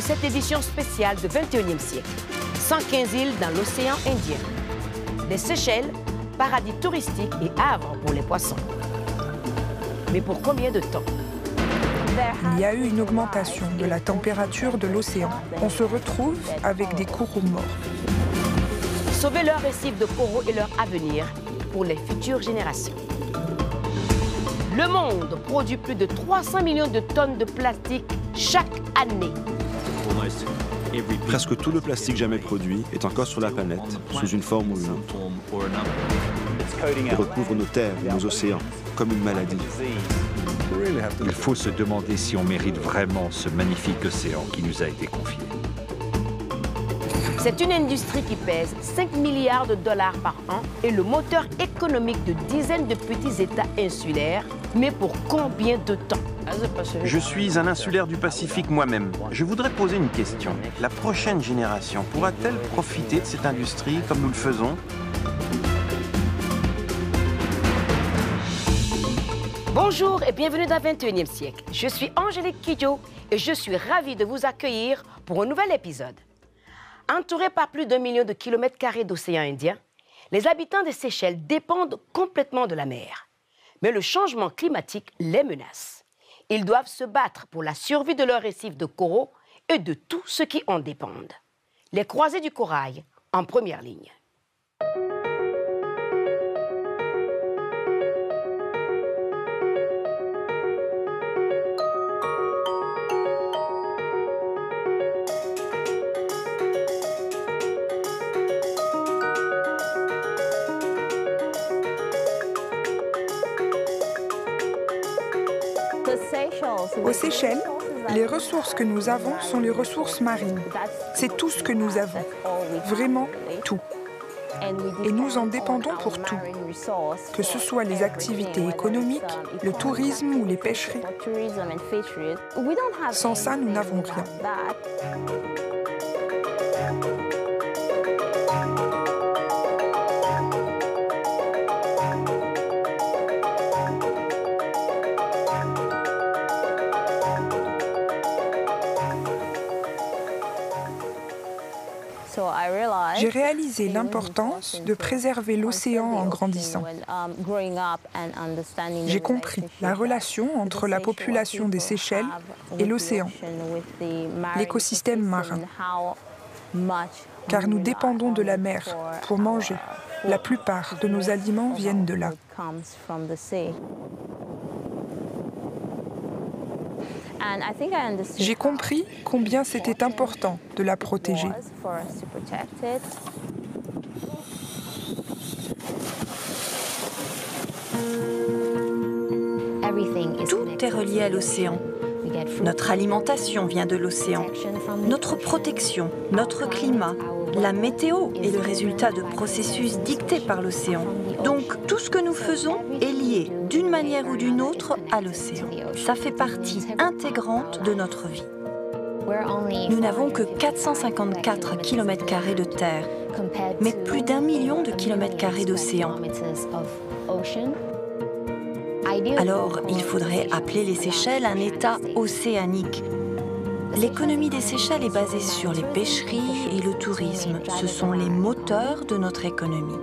cette édition spéciale de 21e siècle. 115 îles dans l'océan Indien. Les Seychelles, paradis touristique et havre pour les poissons. Mais pour combien de temps? Il y a eu une augmentation de la température de l'océan. On se retrouve avec des coraux morts. Sauver leurs récifs de coraux et leur avenir pour les futures générations. Le monde produit plus de 300 millions de tonnes de plastique chaque année. Presque tout le plastique jamais produit est encore sur la planète, sous une forme ou une autre. Il recouvre nos terres et nos océans, comme une maladie. Il faut se demander si on mérite vraiment ce magnifique océan qui nous a été confié. C'est une industrie qui pèse 5 milliards de dollars par an et le moteur économique de dizaines de petits États insulaires. Mais pour combien de temps? Je suis un insulaire du Pacifique moi-même. Je voudrais poser une question. La prochaine génération pourra-t-elle profiter de cette industrie comme nous le faisons? Bonjour et bienvenue dans 21e siècle. Je suis Angélique Kidjo et je suis ravie de vous accueillir pour un nouvel épisode. Entourés par plus d'1 million de kilomètres carrés d'océan Indien, les habitants des Seychelles dépendent complètement de la mer. Mais le changement climatique les menace. Ils doivent se battre pour la survie de leurs récifs de coraux et de tout ce qui en dépendent. Les croisés du corail en première ligne. Aux Seychelles, les ressources que nous avons sont les ressources marines. C'est tout ce que nous avons, vraiment tout. Et nous en dépendons pour tout, que ce soit les activités économiques, le tourisme ou les pêcheries. Sans ça, nous n'avons rien. J'ai réalisé l'importance de préserver l'océan en grandissant. J'ai compris la relation entre la population des Seychelles et l'océan, l'écosystème marin. Car nous dépendons de la mer pour manger. La plupart de nos aliments viennent de là. J'ai compris combien c'était important de la protéger. Tout est relié à l'océan. Notre alimentation vient de l'océan. Notre protection, notre climat, la météo est le résultat de processus dictés par l'océan. Donc, tout ce que nous faisons est lié, d'une manière ou d'une autre, à l'océan. Ça fait partie intégrante de notre vie. Nous n'avons que 454 km² de terre, mais plus d'1 million de km² d'océan. Alors, il faudrait appeler les Seychelles un État océanique. L'économie des Seychelles est basée sur les pêcheries et le tourisme. Ce sont les moteurs de notre économie.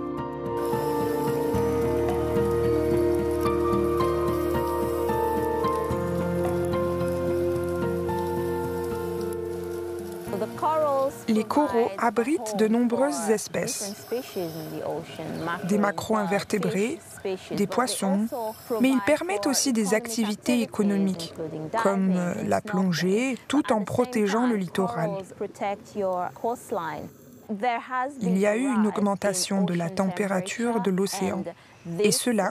Les coraux abritent de nombreuses espèces, des macro-invertébrés, des poissons, mais ils permettent aussi des activités économiques, comme la plongée, tout en protégeant le littoral. Il y a eu une augmentation de la température de l'océan, et cela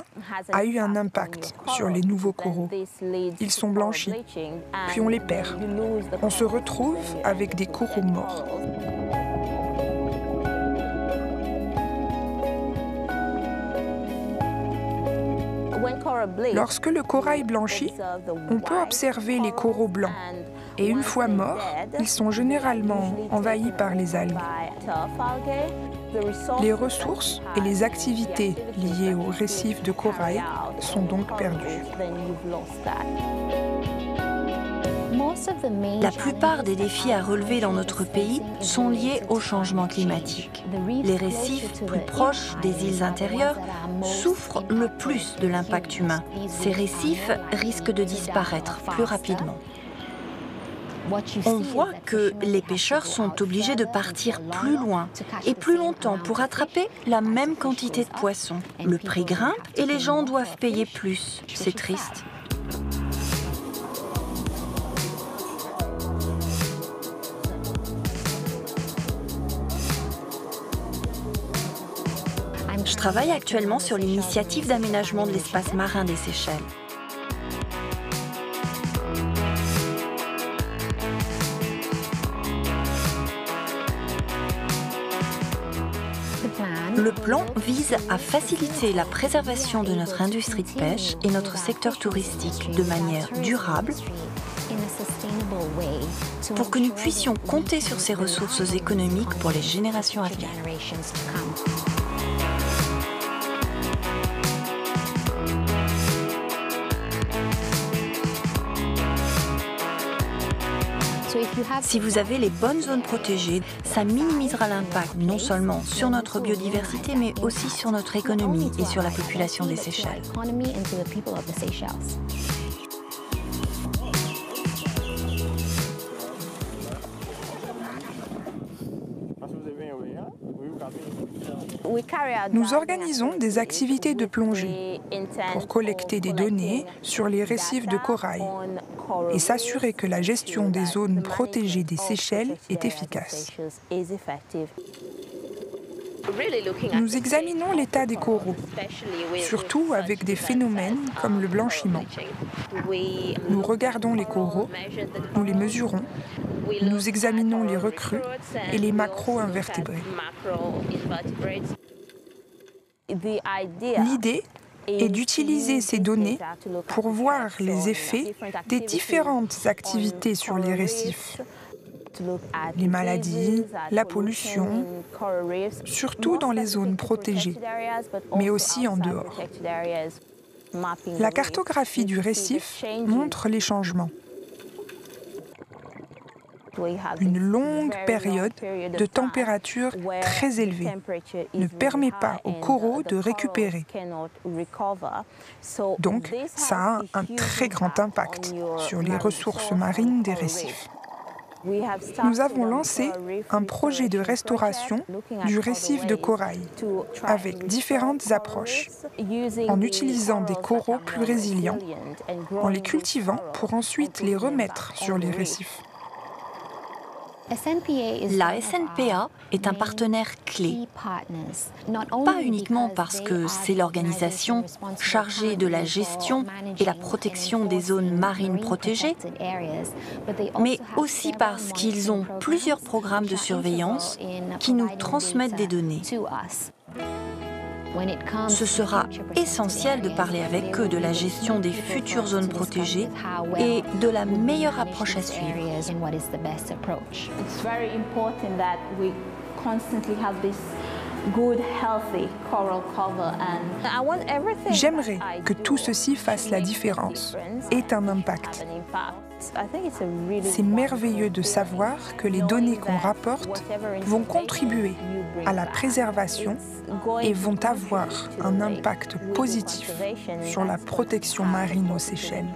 a eu un impact sur les nouveaux coraux. Ils sont blanchis, puis on les perd. On se retrouve avec des coraux morts. Lorsque le corail blanchit, on peut observer les coraux blancs. Et une fois morts, ils sont généralement envahis par les algues. Les ressources et les activités liées aux récifs de corail sont donc perdues. La plupart des défis à relever dans notre pays sont liés au changement climatique. Les récifs plus proches des îles intérieures souffrent le plus de l'impact humain. Ces récifs risquent de disparaître plus rapidement. On voit que les pêcheurs sont obligés de partir plus loin et plus longtemps pour attraper la même quantité de poissons. Le prix grimpe et les gens doivent payer plus. C'est triste. Je travaille actuellement sur l'initiative d'aménagement de l'espace marin des Seychelles. Le plan vise à faciliter la préservation de notre industrie de pêche et notre secteur touristique de manière durable pour que nous puissions compter sur ces ressources économiques pour les générations à venir. Si vous avez les bonnes zones protégées, ça minimisera l'impact non seulement sur notre biodiversité, mais aussi sur notre économie et sur la population des Seychelles. Nous organisons des activités de plongée pour collecter des données sur les récifs de corail et s'assurer que la gestion des zones protégées des Seychelles est efficace. Nous examinons l'état des coraux, surtout avec des phénomènes comme le blanchiment. Nous regardons les coraux, nous les mesurons, nous examinons les recrues et les macro-invertébrés. L'idée est d'utiliser ces données pour voir les effets des différentes activités sur les récifs. Les maladies, la pollution, surtout dans les zones protégées, mais aussi en dehors. La cartographie du récif montre les changements. Une longue période de température très élevée ne permet pas aux coraux de récupérer. Donc, ça a un très grand impact sur les ressources marines des récifs. Nous avons lancé un projet de restauration du récif de corail avec différentes approches, en utilisant des coraux plus résilients, en les cultivant pour ensuite les remettre sur les récifs. La SNPA est un partenaire clé, pas uniquement parce que c'est l'organisation chargée de la gestion et la protection des zones marines protégées, mais aussi parce qu'ils ont plusieurs programmes de surveillance qui nous transmettent des données. Ce sera essentiel de parler avec eux de la gestion des futures zones protégées et de la meilleure approche à suivre. J'aimerais que tout ceci fasse la différence, ait un impact. C'est merveilleux de savoir que les données qu'on rapporte vont contribuer à la préservation et vont avoir un impact positif sur la protection marine aux Seychelles.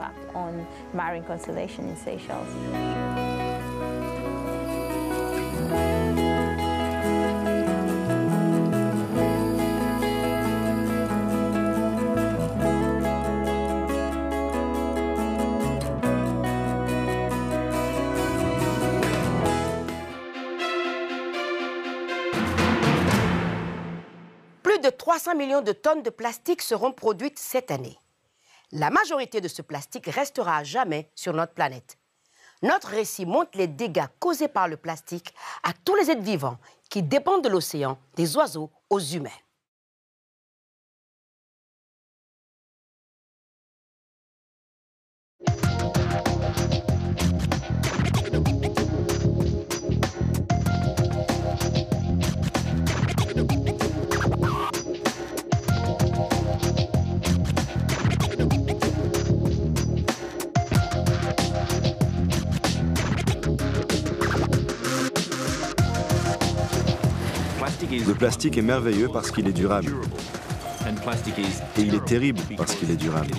Plus de 300 millions de tonnes de plastique seront produites cette année. La majorité de ce plastique restera à jamais sur notre planète. Notre récit montre les dégâts causés par le plastique à tous les êtres vivants qui dépendent de l'océan, des oiseaux aux humains. Le plastique est merveilleux parce qu'il est durable. Et il est terrible parce qu'il est durable.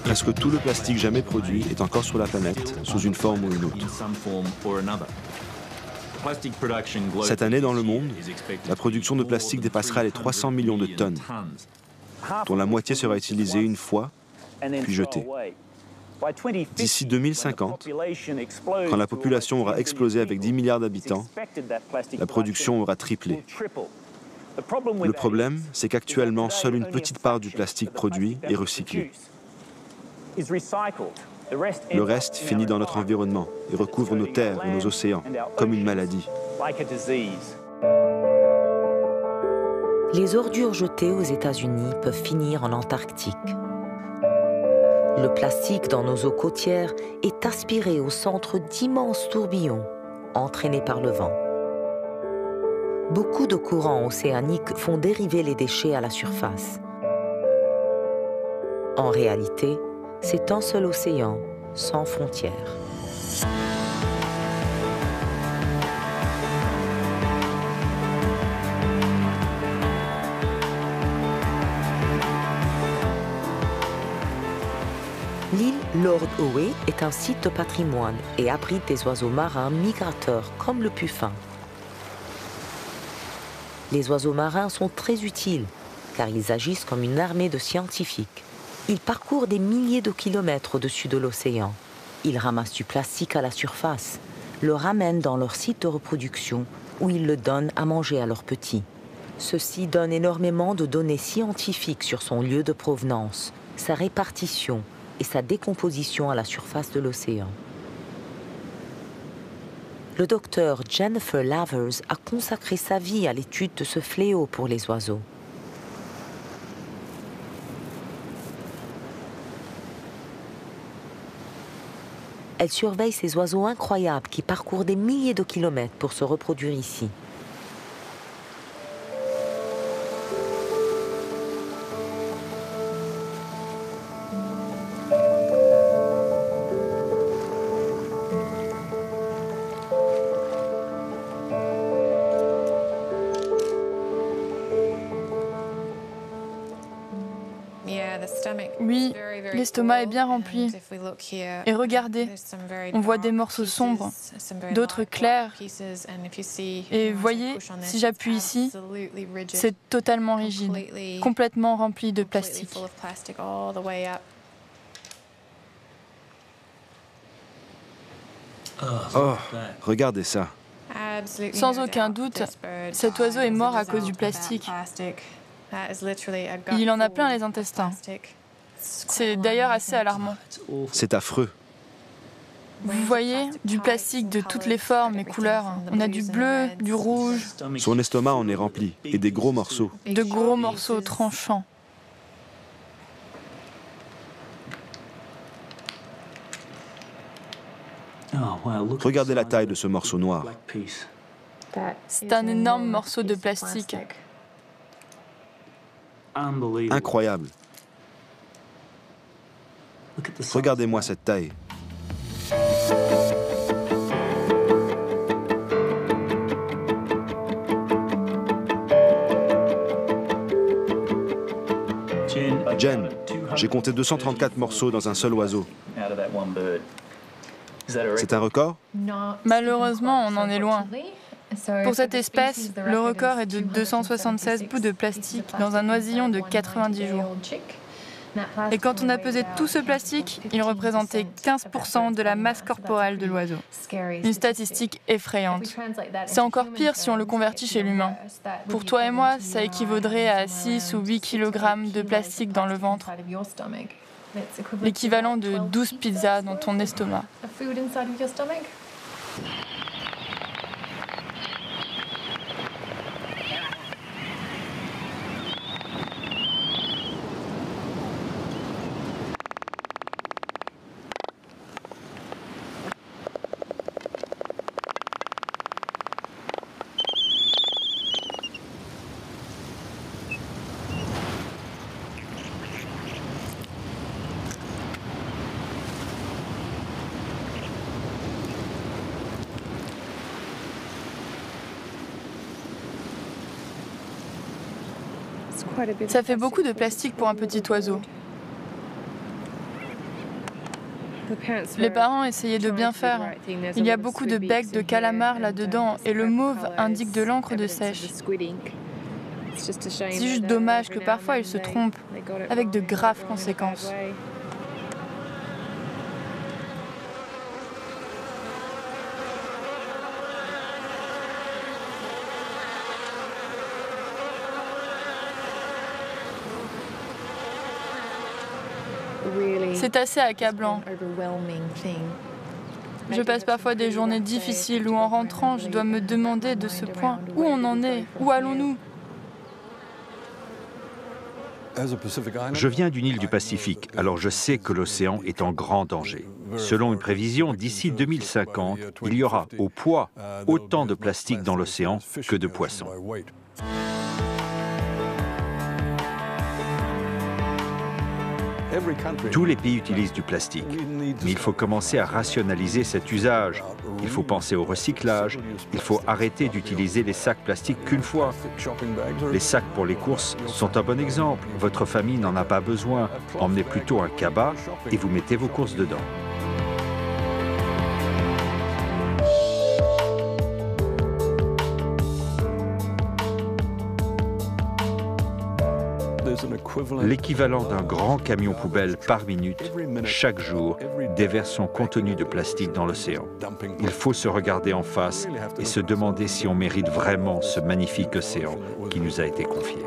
Presque tout le plastique jamais produit est encore sur la planète, sous une forme ou une autre. Cette année, dans le monde, la production de plastique dépassera les 300 millions de tonnes, dont la moitié sera utilisée une fois, puis jetée. D'ici 2050, quand la population aura explosé avec 10 milliards d'habitants, la production aura triplé. Le problème, c'est qu'actuellement, seule une petite part du plastique produit est recyclé. Le reste finit dans notre environnement et recouvre nos terres et nos océans, comme une maladie. Les ordures jetées aux États-Unis peuvent finir en Antarctique. Le plastique dans nos eaux côtières est aspiré au centre d'immenses tourbillons, entraînés par le vent. Beaucoup de courants océaniques font dériver les déchets à la surface. En réalité, c'est un seul océan, sans frontières. L'île Lord Howe est un site de patrimoine et abrite des oiseaux marins migrateurs comme le puffin. Les oiseaux marins sont très utiles car ils agissent comme une armée de scientifiques. Ils parcourent des milliers de kilomètres au-dessus de l'océan. Ils ramassent du plastique à la surface, le ramènent dans leur site de reproduction où ils le donnent à manger à leurs petits. Ceci donne énormément de données scientifiques sur son lieu de provenance, sa répartition et sa décomposition à la surface de l'océan. Le docteur Jennifer Lavers a consacré sa vie à l'étude de ce fléau pour les oiseaux. Elle surveille ces oiseaux incroyables qui parcourent des milliers de kilomètres pour se reproduire ici. Oui, l'estomac est bien rempli. Et regardez, on voit des morceaux sombres, d'autres clairs. Et voyez, si j'appuie ici, c'est totalement rigide, complètement rempli de plastique. Oh, regardez ça. Sans aucun doute, cet oiseau est mort à cause du plastique. Il en a plein les intestins. C'est d'ailleurs assez alarmant. C'est affreux. Vous voyez, du plastique de toutes les formes et couleurs. On a du bleu, du rouge. Son estomac en est rempli, et des gros morceaux. De gros morceaux tranchants. Regardez la taille de ce morceau noir. C'est un énorme morceau de plastique. Incroyable. Regardez-moi cette taille. Jen, j'ai compté 234 morceaux dans un seul oiseau. C'est un record? Malheureusement, on en est loin. Pour cette espèce, le record est de 276 bouts de plastique dans un oisillon de 90 jours. Et quand on a pesé tout ce plastique, il représentait 15% de la masse corporelle de l'oiseau. Une statistique effrayante. C'est encore pire si on le convertit chez l'humain. Pour toi et moi, ça équivaudrait à 6 ou 8 kg de plastique dans le ventre. L'équivalent de 12 pizzas dans ton estomac. Ça fait beaucoup de plastique pour un petit oiseau. Les parents essayaient de bien faire. Il y a beaucoup de becs de calamars là-dedans et le mauve indique de l'encre de sèche. C'est juste dommage que parfois ils se trompent, avec de graves conséquences. C'est assez accablant. Je passe parfois des journées difficiles où en rentrant, je dois me demander de ce point où on en est, où allons-nous? Je viens d'une île du Pacifique, alors je sais que l'océan est en grand danger. Selon une prévision, d'ici 2050, il y aura au poids autant de plastique dans l'océan que de poissons. Tous les pays utilisent du plastique, mais il faut commencer à rationaliser cet usage. Il faut penser au recyclage, il faut arrêter d'utiliser les sacs plastiques qu'une fois. Les sacs pour les courses sont un bon exemple. Votre famille n'en a pas besoin. Emmenez plutôt un cabas et vous mettez vos courses dedans. L'équivalent d'un grand camion poubelle par minute, chaque jour, déverse son contenu de plastique dans l'océan. Il faut se regarder en face et se demander si on mérite vraiment ce magnifique océan qui nous a été confié.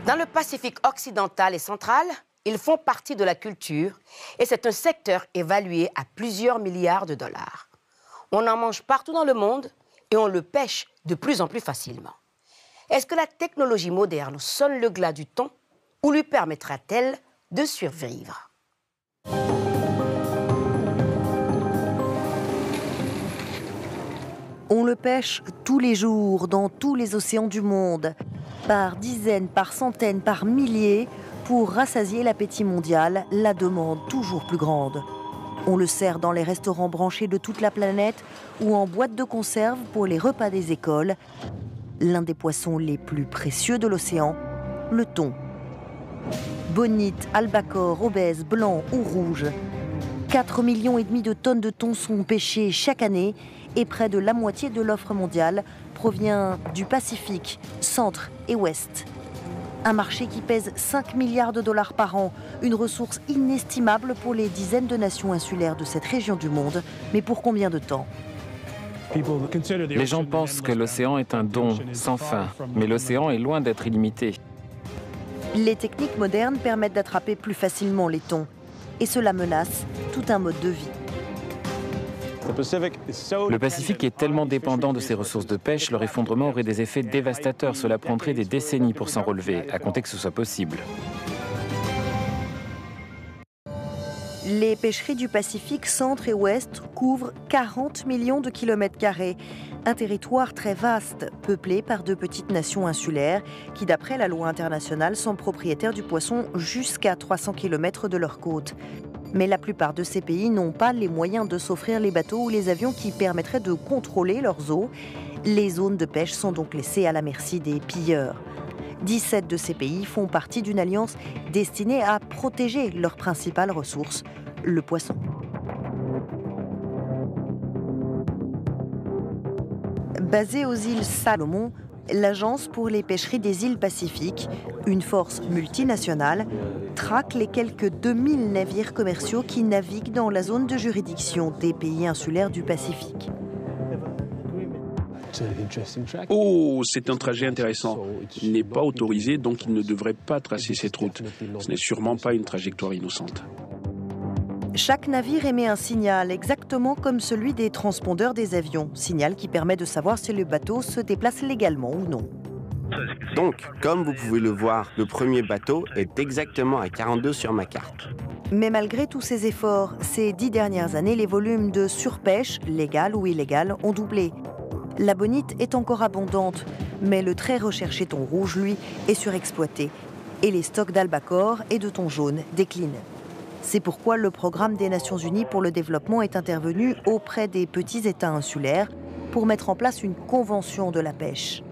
Dans le Pacifique occidental et central, ils font partie de la culture et c'est un secteur évalué à plusieurs milliards de dollars. On en mange partout dans le monde et on le pêche de plus en plus facilement. Est-ce que la technologie moderne sonne le glas du thon ou lui permettra-t-elle de survivre? On le pêche tous les jours dans tous les océans du monde, par dizaines, par centaines, par milliers, pour rassasier l'appétit mondial, la demande toujours plus grande. On le sert dans les restaurants branchés de toute la planète ou en boîte de conserve pour les repas des écoles. L'un des poissons les plus précieux de l'océan, le thon. Bonite, albacore, obèse, blanc ou rouge. 4,5 millions de tonnes de thon sont pêchées chaque année et près de la moitié de l'offre mondiale provient du Pacifique, centre et ouest. Un marché qui pèse 5 milliards de dollars par an, une ressource inestimable pour les dizaines de nations insulaires de cette région du monde. Mais pour combien de temps ? Les gens pensent que l'océan est un don sans fin, mais l'océan est loin d'être illimité. Les techniques modernes permettent d'attraper plus facilement les thons. Et cela menace tout un mode de vie. Le Pacifique est tellement dépendant de ses ressources de pêche, leur effondrement aurait des effets dévastateurs. Cela prendrait des décennies pour s'en relever, à compter que ce soit possible. Les pêcheries du Pacifique centre et ouest couvrent 40 millions de kilomètres carrés. Un territoire très vaste, peuplé par de petites nations insulaires qui, d'après la loi internationale, sont propriétaires du poisson jusqu'à 300 km de leur côte. Mais la plupart de ces pays n'ont pas les moyens de s'offrir les bateaux ou les avions qui permettraient de contrôler leurs eaux. Les zones de pêche sont donc laissées à la merci des pilleurs. 17 de ces pays font partie d'une alliance destinée à protéger leur principale ressource, le poisson. Basée aux îles Salomon, l'Agence pour les pêcheries des îles Pacifiques, une force multinationale, traque les quelques 2000 navires commerciaux qui naviguent dans la zone de juridiction des pays insulaires du Pacifique. Oh, c'est un trajet intéressant. Il n'est pas autorisé, donc il ne devrait pas tracer cette route. Ce n'est sûrement pas une trajectoire innocente. Chaque navire émet un signal, exactement comme celui des transpondeurs des avions. Signal qui permet de savoir si le bateau se déplace légalement ou non. Donc, comme vous pouvez le voir, le premier bateau est exactement à 42 sur ma carte. Mais malgré tous ces efforts, ces 10 dernières années, les volumes de surpêche, légale ou illégale, ont doublé. La bonite est encore abondante, mais le très recherché thon rouge, lui, est surexploité. Et les stocks d'albacore et de thon jaune déclinent. C'est pourquoi le programme des Nations Unies pour le développement est intervenu auprès des petits États insulaires pour mettre en place une convention de la pêche.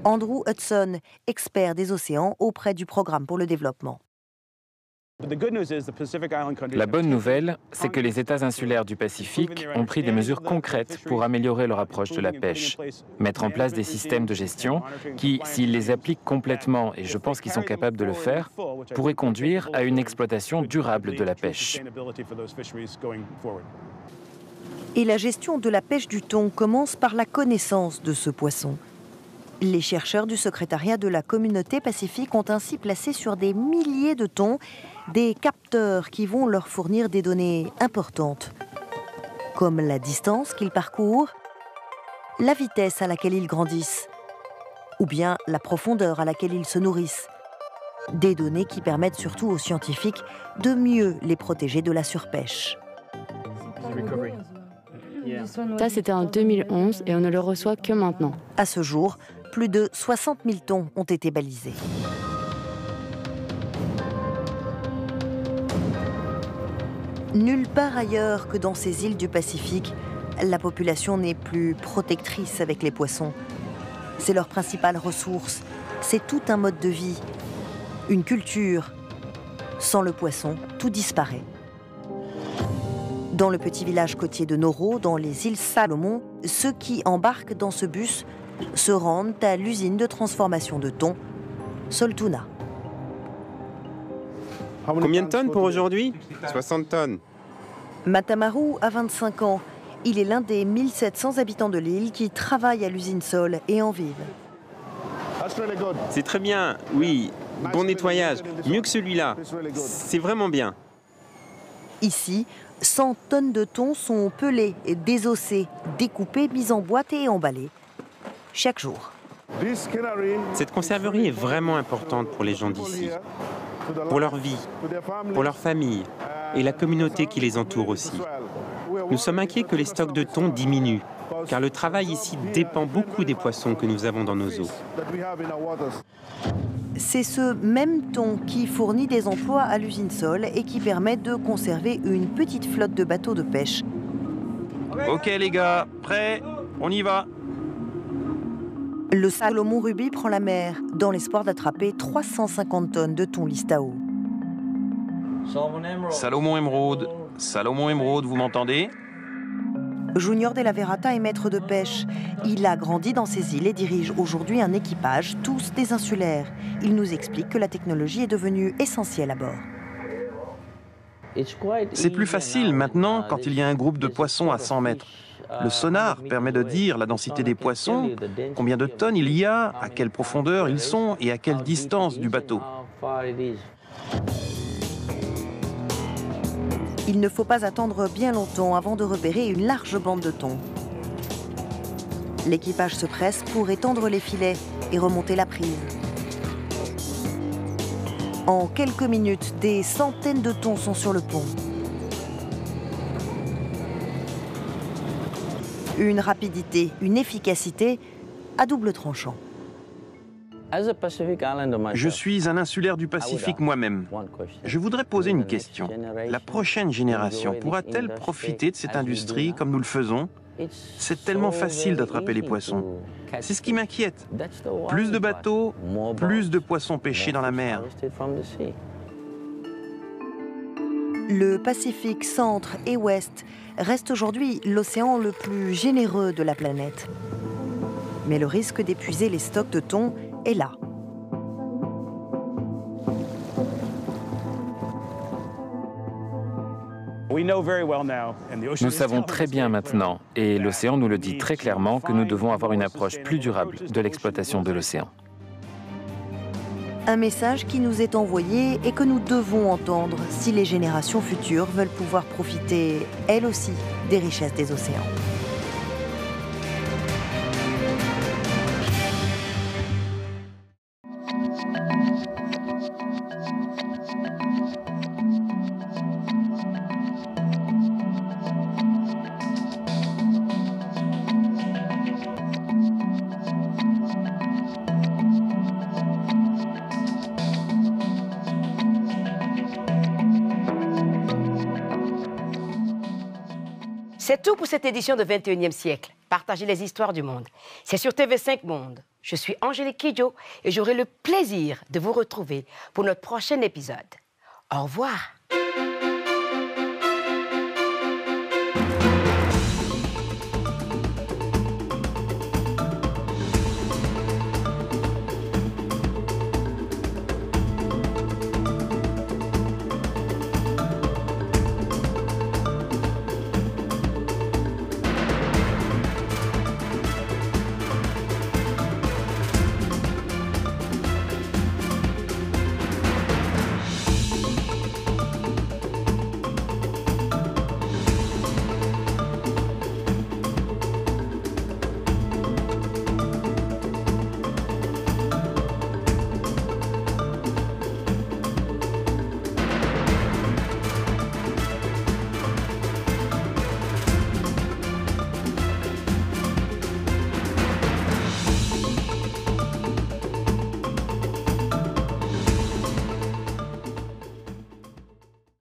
Andrew Hudson, expert des océans auprès du programme pour le développement. La bonne nouvelle, c'est que les États insulaires du Pacifique ont pris des mesures concrètes pour améliorer leur approche de la pêche, mettre en place des systèmes de gestion qui, s'ils les appliquent complètement, et je pense qu'ils sont capables de le faire, pourraient conduire à une exploitation durable de la pêche. Et la gestion de la pêche du thon commence par la connaissance de ce poisson. Les chercheurs du secrétariat de la communauté pacifique ont ainsi placé sur des milliers de thons des capteurs qui vont leur fournir des données importantes, comme la distance qu'ils parcourent, la vitesse à laquelle ils grandissent, ou bien la profondeur à laquelle ils se nourrissent. Des données qui permettent surtout aux scientifiques de mieux les protéger de la surpêche. Ça, c'était en 2011 et on ne le reçoit que maintenant. À ce jour, plus de 60 000 thons ont été balisés. Nulle part ailleurs que dans ces îles du Pacifique, la population n'est plus protectrice avec les poissons. C'est leur principale ressource, c'est tout un mode de vie, une culture. Sans le poisson, tout disparaît. Dans le petit village côtier de Nauru, dans les îles Salomon, ceux qui embarquent dans ce bus se rendent à l'usine de transformation de thon, Soltuna. Combien de tonnes pour aujourd'hui? 60 tonnes. Matamaru a 25 ans. Il est l'un des 1700 habitants de l'île qui travaillent à l'usine Sol et en vivent. C'est très bien, oui. Bon nettoyage. Mieux que celui-là. C'est vraiment bien. Ici, 100 tonnes de thon sont pelées, désossées, découpées, mises en boîte et emballées. Chaque jour. Cette conserverie est vraiment importante pour les gens d'ici. Pour leur vie, pour leur famille et la communauté qui les entoure aussi. Nous sommes inquiets que les stocks de thon diminuent, car le travail ici dépend beaucoup des poissons que nous avons dans nos eaux. C'est ce même thon qui fournit des emplois à l'usine Sol et qui permet de conserver une petite flotte de bateaux de pêche. Ok les gars, prêts? On y va. Le Salomon Ruby prend la mer dans l'espoir d'attraper 350 tonnes de thon listao. Salomon Émeraude, vous m'entendez? Junior de la Verata est maître de pêche. Il a grandi dans ces îles et dirige aujourd'hui un équipage, tous des insulaires. Il nous explique que la technologie est devenue essentielle à bord. C'est plus facile maintenant quand il y a un groupe de poissons à 100 mètres. Le sonar permet de dire la densité des poissons, combien de tonnes il y a, à quelle profondeur ils sont et à quelle distance du bateau. Il ne faut pas attendre bien longtemps avant de repérer une large bande de thon. L'équipage se presse pour étendre les filets et remonter la prise. En quelques minutes, des centaines de thons sont sur le pont. Une rapidité, une efficacité à double tranchant. Je suis un insulaire du Pacifique moi-même. Je voudrais poser une question. La prochaine génération pourra-t-elle profiter de cette industrie comme nous le faisons? C'est tellement facile d'attraper les poissons. C'est ce qui m'inquiète. Plus de bateaux, plus de poissons pêchés dans la mer. Le Pacifique centre et ouest reste aujourd'hui l'océan le plus généreux de la planète. Mais le risque d'épuiser les stocks de thon est là. Nous savons très bien maintenant, et l'océan nous le dit très clairement, que nous devons avoir une approche plus durable de l'exploitation de l'océan. Un message qui nous est envoyé et que nous devons entendre si les générations futures veulent pouvoir profiter, elles aussi, des richesses des océans. C'est tout pour cette édition de 21e siècle. Partagez les histoires du monde. C'est sur TV5 Monde. Je suis Angélique Kidjo et j'aurai le plaisir de vous retrouver pour notre prochain épisode. Au revoir.